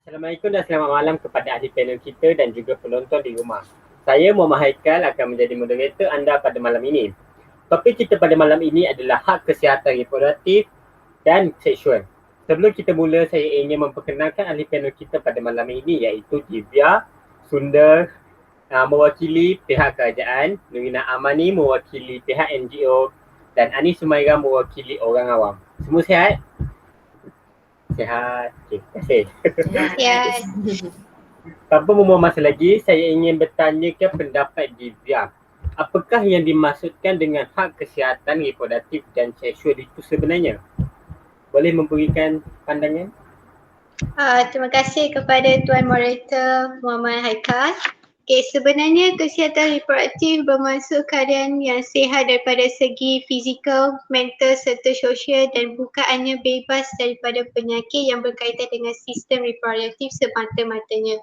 Assalamualaikum dan selamat malam kepada ahli panel kita dan juga penonton di rumah. Saya Muhammad Haikal akan menjadi moderator anda pada malam ini. Topik kita pada malam ini adalah hak kesihatan reproduktif dan seksual. Sebelum kita mula, saya ingin memperkenalkan ahli panel kita pada malam ini iaitu Divya Sundar mewakili pihak kerajaan, Nurina Amani mewakili pihak NGO dan Anis Sumaira mewakili orang awam. Semua sihat? Sihat. Okay, terima kasih. Yes. Tanpa membuang masa lagi, saya ingin bertanya ke pendapat Divya. Apakah yang dimaksudkan dengan hak kesihatan reproduktif dan seksual itu sebenarnya? Boleh memberikan pandangan? Terima kasih kepada Tuan Moderator Muhammad Haikal. Sebenarnya kesihatan reproduktif bermaksud keadaan yang sihat daripada segi fizikal, mental serta sosial dan bukannya bebas daripada penyakit yang berkaitan dengan sistem reproduktif semata-matanya.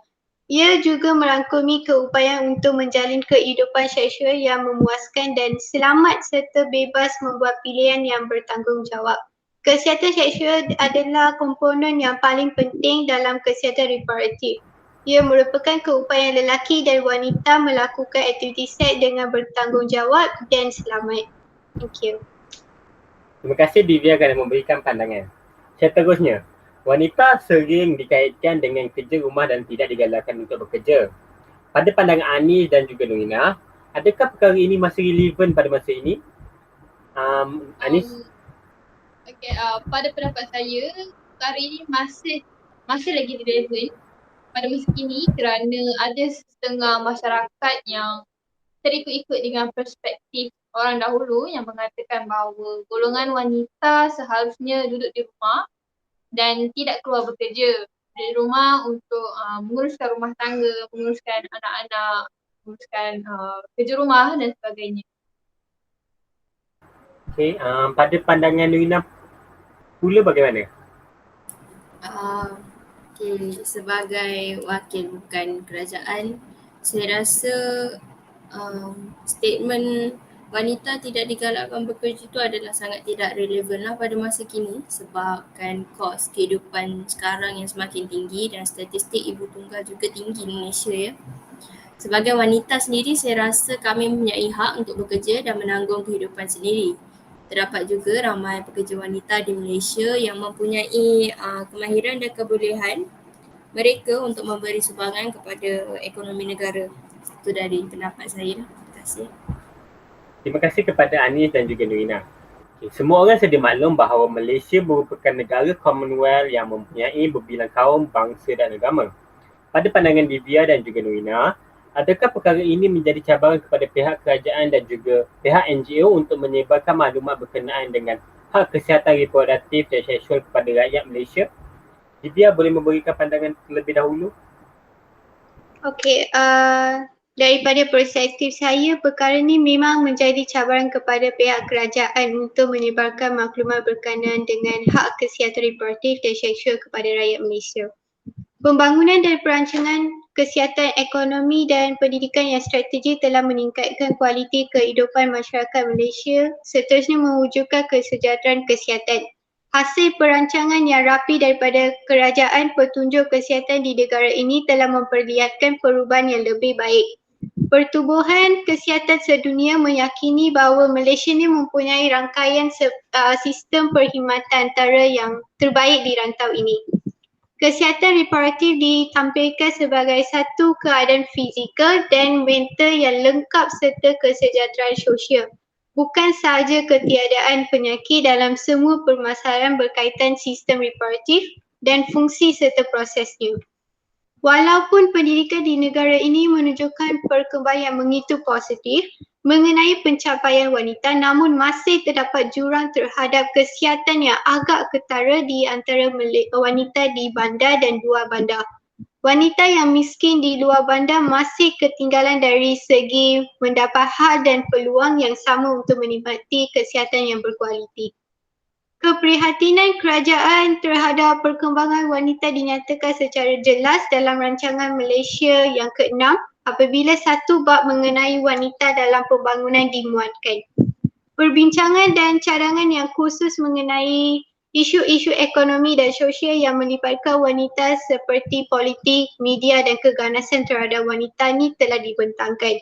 Ia juga merangkumi keupayaan untuk menjalin kehidupan seksual yang memuaskan dan selamat serta bebas membuat pilihan yang bertanggungjawab. Kesihatan seksual adalah komponen yang paling penting dalam kesihatan reproduktif. Ia merupakan keupayaan lelaki dan wanita melakukan aktiviti seks dengan bertanggungjawab dan selamat. Thank you. Terima kasih Divya kerana memberikan pandangan. Seterusnya, wanita sering dikaitkan dengan kerja rumah dan tidak digalakkan untuk bekerja. Pada pandangan Anis dan juga Nurina, adakah perkara ini masih relevan pada masa ini? Anis? Pada pendapat saya, perkara ini masih lagi relevan pada masa kini kerana ada setengah masyarakat yang terikut-ikut dengan perspektif orang dahulu yang mengatakan bahawa golongan wanita seharusnya duduk di rumah dan tidak keluar bekerja di rumah untuk menguruskan rumah tangga, menguruskan anak-anak, menguruskan kerja rumah dan sebagainya. Okay, pada pandangan Nurina pula bagaimana? Sebagai wakil bukan kerajaan, saya rasa statement wanita tidak digalakkan bekerja itu adalah sangat tidak relevan lah pada masa kini sebab kan kos kehidupan sekarang yang semakin tinggi dan statistik ibu tunggal juga tinggi di Malaysia ya. Sebagai wanita sendiri, saya rasa kami mempunyai hak untuk bekerja dan menanggung kehidupan sendiri. Terdapat juga ramai pekerja wanita di Malaysia yang mempunyai kemahiran dan kebolehan mereka untuk memberi sumbangan kepada ekonomi negara. Itu dari pendapat saya. Terima kasih. Terima kasih kepada Anis dan juga Nurina. Semua orang sedia maklum bahawa Malaysia merupakan negara Commonwealth yang mempunyai berbilang kaum, bangsa dan agama. Pada pandangan Divya dan juga Nurina, adakah perkara ini menjadi cabaran kepada pihak kerajaan dan juga pihak NGO untuk menyebarkan maklumat berkenaan dengan hak kesihatan reproduktif dan seksual kepada rakyat Malaysia? Divya boleh memberikan pandangan terlebih dahulu? Daripada perspektif saya, perkara ini memang menjadi cabaran kepada pihak kerajaan untuk menyebarkan maklumat berkenaan dengan hak kesihatan reproduktif dan seksual kepada rakyat Malaysia. Pembangunan dan perancangan kesihatan ekonomi dan pendidikan yang strategik telah meningkatkan kualiti kehidupan masyarakat Malaysia seterusnya mewujudkan kesejahteraan kesihatan. Hasil perancangan yang rapi daripada kerajaan petunjuk kesihatan di negara ini telah memperlihatkan perubahan yang lebih baik. Pertubuhan Kesihatan Sedunia meyakini bahawa Malaysia ini mempunyai rangkaian sistem perkhidmatan antara yang terbaik di rantau ini. Kesihatan reproduktif ditampilkan sebagai satu keadaan fizikal dan mental yang lengkap serta kesejahteraan sosial. Bukan sahaja ketiadaan penyakit dalam semua permasalahan berkaitan sistem reproduktif dan fungsi serta prosesnya. Walaupun pendidikan di negara ini menunjukkan perkembangan yang begitu positif mengenai pencapaian wanita, namun masih terdapat jurang terhadap kesihatan yang agak ketara di antara wanita di bandar dan luar bandar. Wanita yang miskin di luar bandar masih ketinggalan dari segi mendapat hak dan peluang yang sama untuk menikmati kesihatan yang berkualiti. Keprihatinan kerajaan terhadap perkembangan wanita dinyatakan secara jelas dalam rancangan Malaysia yang ke-6 apabila satu bab mengenai wanita dalam pembangunan dimuatkan. Perbincangan dan cadangan yang khusus mengenai Isu-isu ekonomi dan sosial yang melibatkan wanita seperti politik, media dan keganasan terhadap wanita ni telah dibentangkan.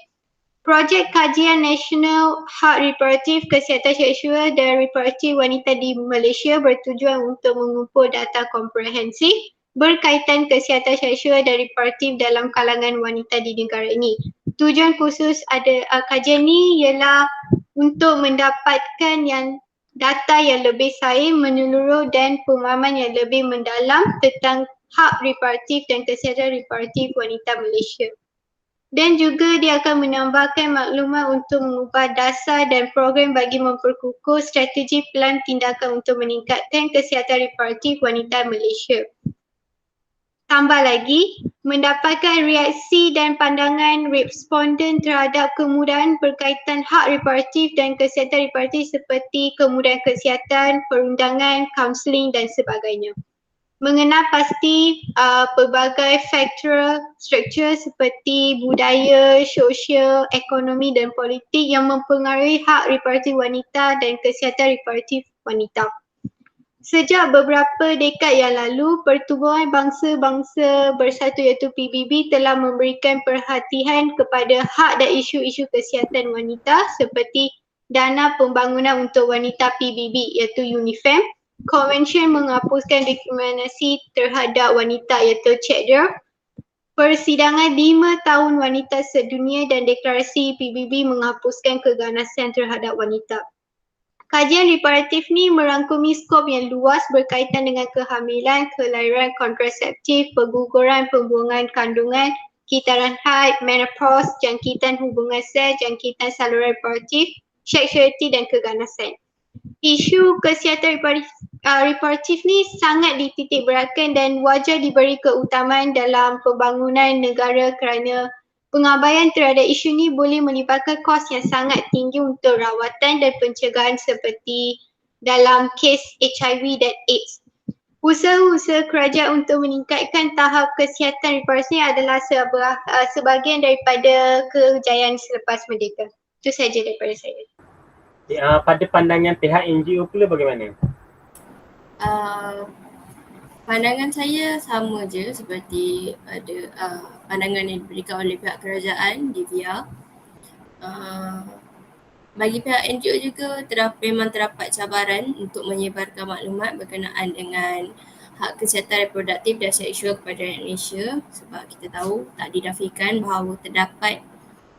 Projek Kajian Nasional Hak Reproduktif, Kesihatan Seksual dan Reproduktif Wanita di Malaysia bertujuan untuk mengumpul data komprehensif berkaitan kesihatan seksual dan reproduktif dalam kalangan wanita di negara ini. Tujuan khusus kajian ni ialah untuk mendapatkan data yang lebih sahih, menyeluruh dan pemahaman yang lebih mendalam tentang hak reproduktif dan kesihatan reproduktif wanita Malaysia. Dan juga dia akan menambahkan maklumat untuk mengubah dasar dan program bagi memperkukuh strategi pelan tindakan untuk meningkatkan kesihatan reproduktif wanita Malaysia. Tambah lagi, mendapatkan reaksi dan pandangan responden terhadap kemudahan berkaitan hak reproduktif dan kesihatan reproduktif seperti kemudahan kesihatan, perundangan, kaunseling dan sebagainya. Mengenal pasti pelbagai faktor struktur seperti budaya, sosial, ekonomi dan politik yang mempengaruhi hak reproduktif wanita dan kesihatan reproduktif wanita. Sejak beberapa dekad yang lalu, Pertubuhan Bangsa-Bangsa Bersatu iaitu PBB telah memberikan perhatian kepada hak dan isu-isu kesihatan wanita seperti Dana Pembangunan untuk Wanita PBB iaitu UNIFEM, Konvensyen menghapuskan diskriminasi terhadap wanita iaitu CEDAW, Persidangan 5 tahun wanita sedunia dan deklarasi PBB menghapuskan keganasan terhadap wanita. Kajian reproduktif ni merangkumi skop yang luas berkaitan dengan kehamilan, kelahiran, kontraseptif, perguguran, pembuangan kandungan, kitaran haid, menopause, jangkitan hubungan seks, jangkitan saluran reproduktif, seksualiti dan keganasan. Isu kesihatan reproduktif ni sangat dititik beratkan dan wajar diberi keutamaan dalam pembangunan negara kerana pengabaian terhadap isu ni boleh melibatkan kos yang sangat tinggi untuk rawatan dan pencegahan seperti dalam kes HIV dan AIDS. Usaha-usaha kerajaan untuk meningkatkan tahap kesihatan reproduktif adalah sebahagian daripada kejayaan selepas merdeka. Itu sahaja daripada saya. Pada pandangan pihak NGO pula bagaimana? Pandangan saya sama je seperti ada pandangan yang diberikan oleh pihak kerajaan DVR. Bagi pihak NGO juga memang terdapat cabaran untuk menyebarkan maklumat berkenaan dengan hak kesihatan reproduktif dan seksual kepada rakyat Malaysia sebab kita tahu tak dinafikan bahawa terdapat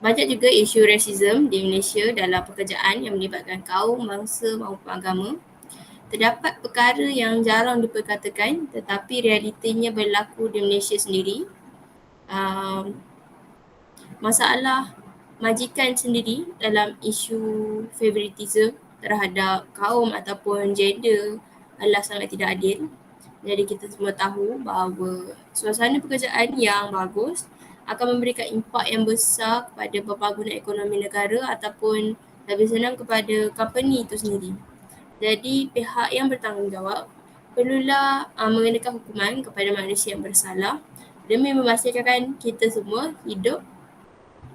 banyak juga isu rasism di Malaysia dalam pekerjaan yang melibatkan kaum, bangsa maupun agama. Terdapat perkara yang jarang diperkatakan tetapi realitinya berlaku di Malaysia sendiri. Masalah majikan sendiri dalam isu favoritism terhadap kaum ataupun gender adalah sangat tidak adil. Jadi kita semua tahu bahawa suasana pekerjaan yang bagus akan memberikan impak yang besar kepada pembangunan ekonomi negara ataupun lebih senang kepada company itu sendiri. Jadi pihak yang bertanggungjawab perlulah mengenakan hukuman kepada manusia yang bersalah demi memastikan kita semua hidup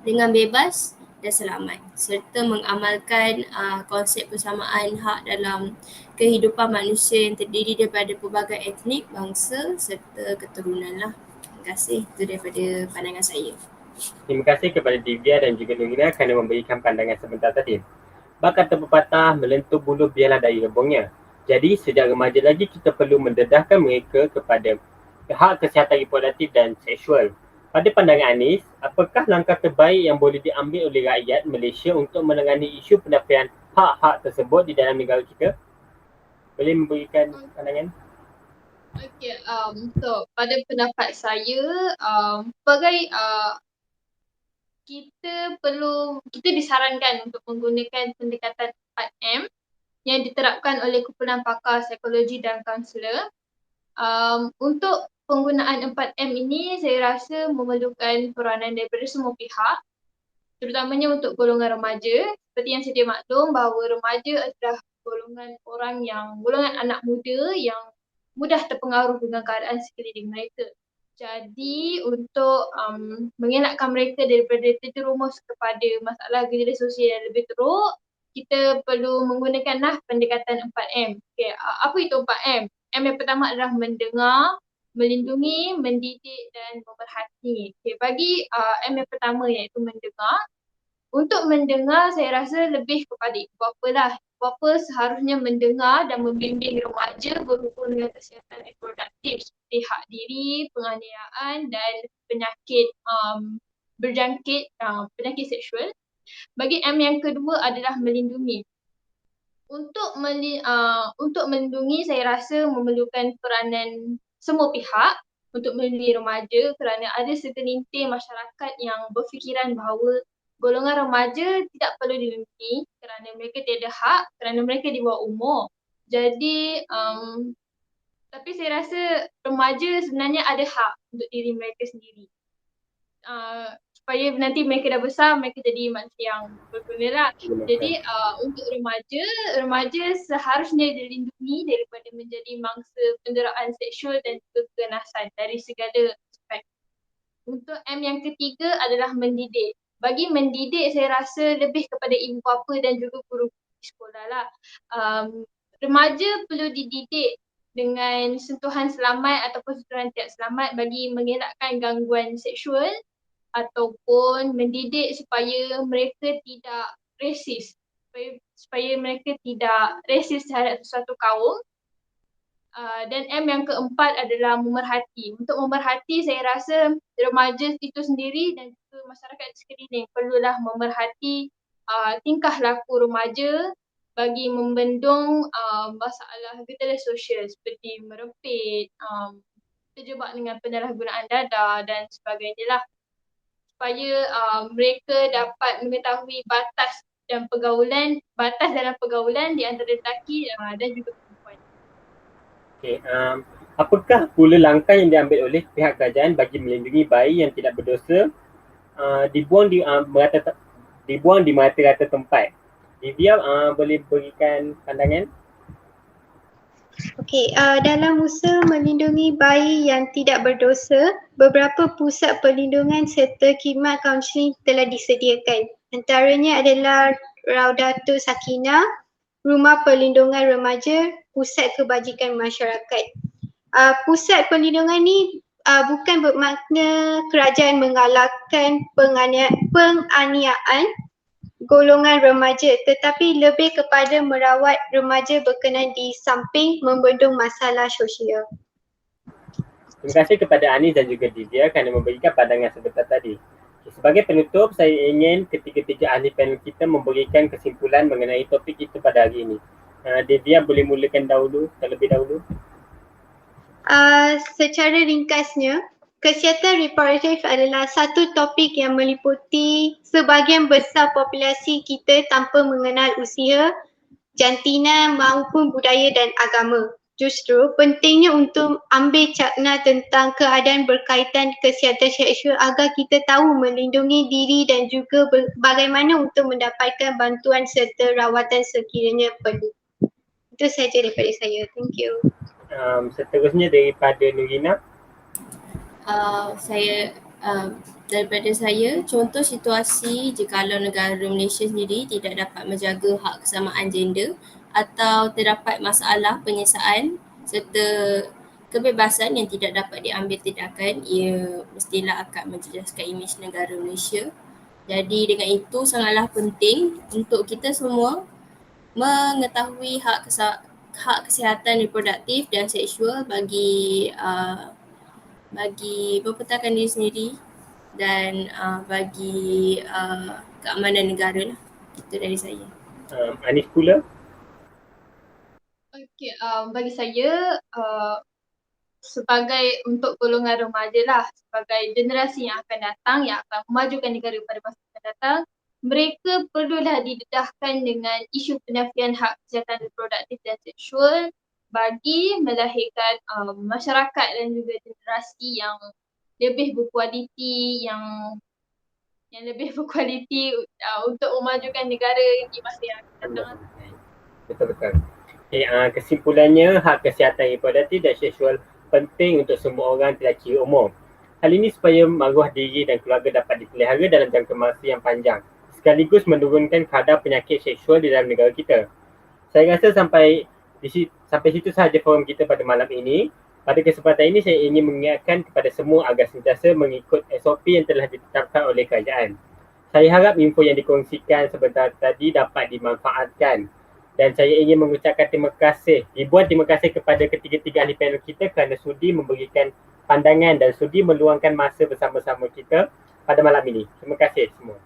dengan bebas dan selamat serta mengamalkan konsep persamaan hak dalam kehidupan manusia yang terdiri daripada pelbagai etnik, bangsa serta keturunan lah. Terima kasih. Itu daripada pandangan saya. Terima kasih kepada Divya dan juga Nurina kerana memberikan pandangan sebentar tadi. Bak kata pepatah, melentur bulu biarlah dari rebungnya. Jadi sejak remaja lagi kita perlu mendedahkan mereka kepada hak kesihatan reproduktif dan seksual. Pada pandangan Anis, apakah langkah terbaik yang boleh diambil oleh rakyat Malaysia untuk menangani isu penafian hak-hak tersebut di dalam negara kita? Boleh memberikan pandangan? Okay, so pada pendapat saya, sebagai kita disarankan untuk menggunakan pendekatan 4M yang diterapkan oleh kumpulan pakar psikologi dan kaunselor. Untuk penggunaan 4M ini saya rasa memerlukan peranan daripada semua pihak, terutamanya untuk golongan remaja. Seperti yang sedia maklum bahawa remaja adalah golongan anak muda yang mudah terpengaruh dengan keadaan sekeliling mereka. Jadi untuk mengelakkan mereka daripada terjerumus kepada masalah gejala sosial yang lebih teruk, kita perlu menggunakanlah pendekatan 4M. Okay, apa itu 4M? M yang pertama adalah mendengar, melindungi, mendidik dan memerhati. Okay, bagi M yang pertama iaitu mendengar. Untuk mendengar saya rasa lebih kepada ibu bapa lah. Ibu bapa seharusnya mendengar dan membimbing remaja berhubung dengan kesihatan reproduktif seperti hak diri, penganiayaan dan penyakit berjangkit penyakit seksual. Bagi M yang kedua adalah melindungi. Untuk melindungi saya rasa memerlukan peranan semua pihak untuk melindungi remaja kerana ada segelintir masyarakat yang berfikiran bahawa golongan remaja tidak perlu dilindungi kerana mereka tiada hak, kerana mereka di bawah umur. Jadi tapi saya rasa remaja sebenarnya ada hak untuk diri mereka sendiri. Supaya nanti mereka dah besar, mereka jadi manusia yang berguna lah. Jadi untuk remaja seharusnya dilindungi daripada menjadi mangsa penderaan seksual dan juga keganasan dari segala aspek. Untuk M yang ketiga adalah mendidik. Bagi mendidik saya rasa lebih kepada ibu bapa dan juga guru di sekolah lah. Remaja perlu dididik dengan sentuhan selamat ataupun sentuhan tidak selamat bagi mengelakkan gangguan seksual ataupun mendidik supaya mereka tidak resis, supaya mereka tidak resis terhadap sesuatu kaum. Dan M yang keempat adalah memerhati. Untuk memerhati saya rasa remaja itu sendiri dan juga masyarakat di sekeliling perlulah memerhati tingkah laku remaja bagi membendung masalah gejala sosial seperti merepit, terjebak dengan penyalahgunaan dada dan sebagainya lah. Supaya mereka dapat mengetahui batas dalam pergaulan di antara lelaki dan juga perempuan. Okay, apakah pula langkah yang diambil oleh pihak kerajaan bagi melindungi bayi yang tidak berdosa dibuang di merata-rata tempat? Divya boleh berikan pandangan? Okey, dalam usaha melindungi bayi yang tidak berdosa, beberapa pusat perlindungan serta khidmat kaunseling telah disediakan. Antaranya adalah Raudatul Sakinah, Rumah Perlindungan Remaja, Pusat Kebajikan Masyarakat. Pusat perlindungan ni bukan bermakna kerajaan mengalahkan penganiayaan golongan remaja, tetapi lebih kepada merawat remaja berkenan di samping membendung masalah sosial. Terima kasih kepada Anis dan juga Divya kerana memberikan pandangan sebentar tadi. Sebagai penutup, saya ingin ketiga-tiga ahli panel kita memberikan kesimpulan mengenai topik kita pada hari ini. Divya boleh mulakan terlebih dahulu. Secara ringkasnya, kesihatan reproduktif adalah satu topik yang meliputi sebahagian besar populasi kita tanpa mengenal usia, jantina maupun budaya dan agama. Justru pentingnya untuk ambil cakna tentang keadaan berkaitan kesihatan seksual agar kita tahu melindungi diri dan juga bagaimana untuk mendapatkan bantuan serta rawatan sekiranya perlu. Itu sahaja daripada saya. Thank you. Seterusnya daripada Nurina. Daripada saya, contoh situasi jikalau negara Malaysia sendiri tidak dapat menjaga hak kesamaan gender atau terdapat masalah penyiasaan serta kebebasan yang tidak dapat diambil tindakan, ia mestilah akan menjejaskan imej negara Malaysia. Jadi dengan itu sangatlah penting untuk kita semua mengetahui hak kesihatan reproduktif dan seksual bagi mempertahankan diri sendiri dan bagi keamanan negara lah. Itu dari saya. Anis pula. Okey, bagi saya sebagai untuk golongan remaja lah, sebagai generasi yang akan datang yang akan memajukan negara pada masa akan datang, mereka perlulah didedahkan dengan isu penafian hak kesihatan reproduktif dan seksual bagi melahirkan masyarakat dan juga generasi yang lebih berkualiti, yang lebih berkualiti untuk memajukan negara di masa yang akan datang. Betul-betul. Kesimpulannya, hak kesihatan reproduktif dan seksual penting untuk semua orang tidak kira umur. Hal ini supaya maruah diri dan keluarga dapat dipelihara dalam jangka masa yang panjang. sekaligus menurunkan kadar penyakit seksual di dalam negara kita. Saya rasa sampai situ sahaja forum kita pada malam ini. Pada kesempatan ini saya ingin mengingatkan kepada semua agar sentiasa mengikut SOP yang telah ditetapkan oleh kerajaan. Saya harap info yang dikongsikan sebentar tadi dapat dimanfaatkan. Dan saya ingin mengucapkan ribuan terima kasih kepada ketiga-tiga ahli panel kita kerana sudi memberikan pandangan dan sudi meluangkan masa bersama-sama kita pada malam ini. Terima kasih semua.